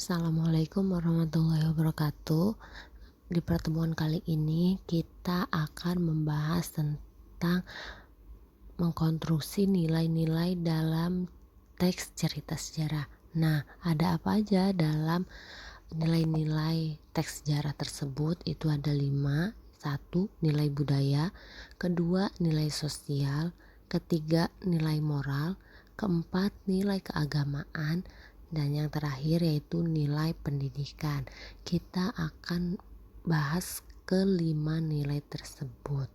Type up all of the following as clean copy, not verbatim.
Assalamualaikum warahmatullahi wabarakatuh. Di pertemuan kali ini kita akan membahas tentang mengkonstruksi nilai-nilai dalam teks cerita sejarah. Nah, ada apa aja dalam nilai-nilai teks sejarah tersebut? Itu ada 5. 1. Nilai budaya. Kedua, nilai sosial. Ketiga, nilai moral. Keempat, nilai keagamaan. Dan yang terakhir yaitu nilai pendidikan. Kita akan bahas kelima nilai tersebut.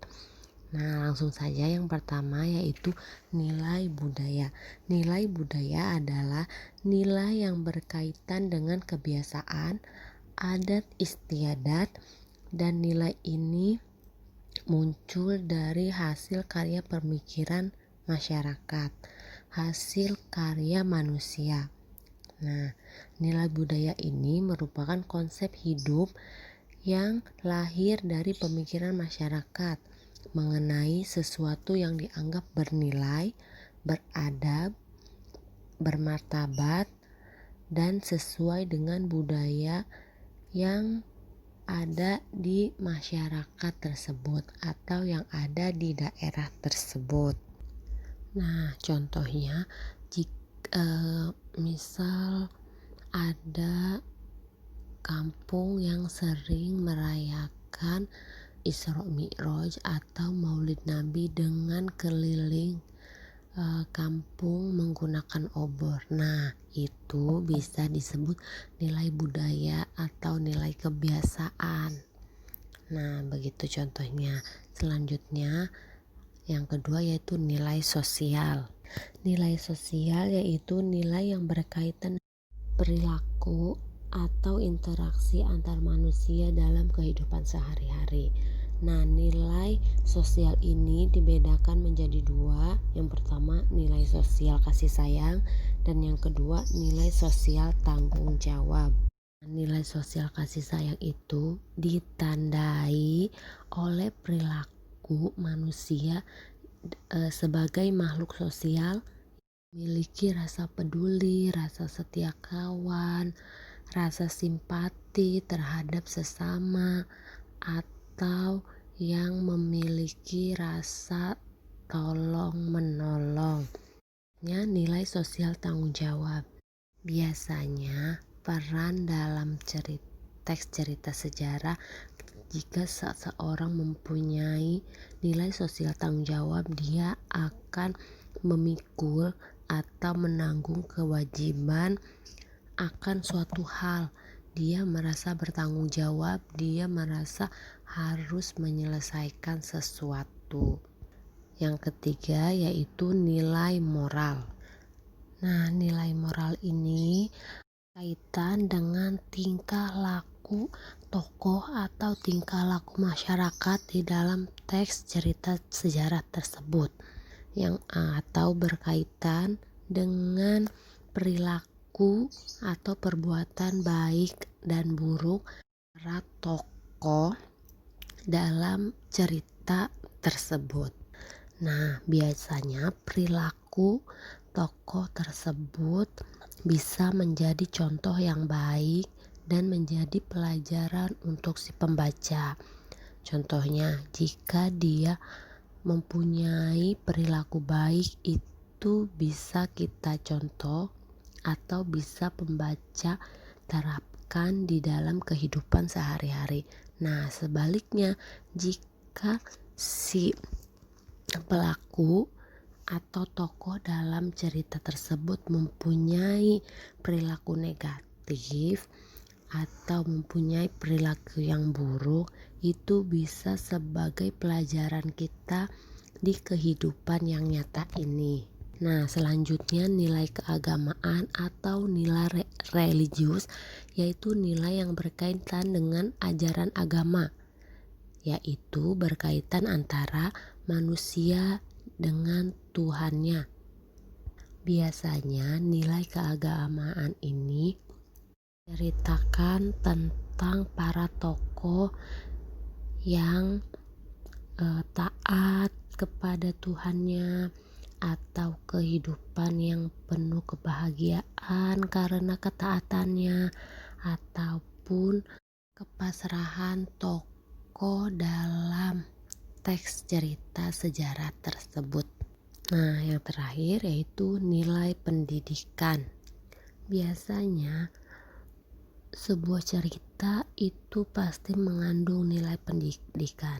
Nah, langsung saja yang pertama yaitu nilai budaya. Nilai budaya adalah nilai yang berkaitan dengan kebiasaan, adat istiadat, dan nilai ini muncul dari hasil karya pemikiran masyarakat, hasil karya manusia. Nah, nilai budaya ini merupakan konsep hidup yang lahir dari pemikiran masyarakat mengenai sesuatu yang dianggap bernilai, beradab, bermartabat, dan sesuai dengan budaya yang ada di masyarakat tersebut atau yang ada di daerah tersebut. Nah, contohnya misal ada kampung yang sering merayakan Isra Mi'raj atau Maulid Nabi dengan keliling kampung menggunakan obor. Nah, itu bisa disebut nilai budaya atau nilai kebiasaan. Nah, begitu contohnya. Selanjutnya, yang kedua yaitu nilai sosial. Nilai sosial yaitu nilai yang berkaitan perilaku atau interaksi antar manusia dalam kehidupan sehari-hari. Nah, nilai sosial ini dibedakan menjadi 2. Yang pertama, nilai sosial kasih sayang, dan yang kedua, nilai sosial tanggung jawab. Nilai sosial kasih sayang itu ditandai oleh perilaku manusia sebagai makhluk sosial, memiliki rasa peduli, rasa setia kawan, rasa simpati terhadap sesama, atau yang memiliki rasa tolong menolong. Nilai sosial tanggung jawab. Biasanya peran dalam teks cerita sejarah jika seseorang mempunyai nilai sosial tanggung jawab, dia akan memikul atau menanggung kewajiban akan suatu hal. Dia merasa bertanggung jawab, dia merasa harus menyelesaikan sesuatu. Yang ketiga yaitu nilai moral. Nah, nilai moral ini kaitan dengan tingkah laku tokoh atau tingkah laku masyarakat di dalam teks cerita sejarah tersebut, yang atau berkaitan dengan perilaku atau perbuatan baik dan buruk para tokoh dalam cerita tersebut. Nah, biasanya perilaku tokoh tersebut bisa menjadi contoh yang baik dan menjadi pelajaran untuk si pembaca. Contohnya, jika dia mempunyai perilaku baik, itu bisa kita contoh atau bisa pembaca terapkan di dalam kehidupan sehari-hari. Nah, sebaliknya, jika si pelaku atau tokoh dalam cerita tersebut mempunyai perilaku negatif atau mempunyai perilaku yang buruk, itu bisa sebagai pelajaran kita di kehidupan yang nyata ini. Nah, selanjutnya nilai keagamaan atau nilai religius, yaitu nilai yang berkaitan dengan ajaran agama, yaitu berkaitan antara manusia dengan Tuhannya. Biasanya nilai keagamaan ini menceritakan tentang para tokoh yang taat kepada Tuhannya, atau kehidupan yang penuh kebahagiaan karena ketaatannya, ataupun kepasrahan tokoh dalam teks cerita sejarah tersebut. Nah, yang terakhir yaitu nilai pendidikan. Biasanya sebuah cerita itu pasti mengandung nilai pendidikan.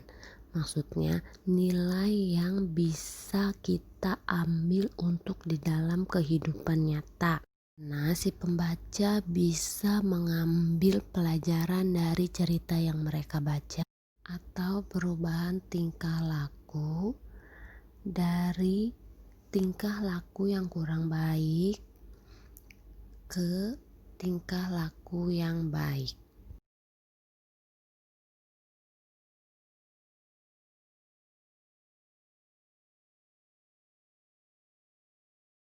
Maksudnya nilai yang bisa kita ambil untuk di dalam kehidupan nyata. Nah, si pembaca bisa mengambil pelajaran dari cerita yang mereka baca atau perubahan tingkah laku dari tingkah laku yang kurang baik ke tingkah laku yang baik.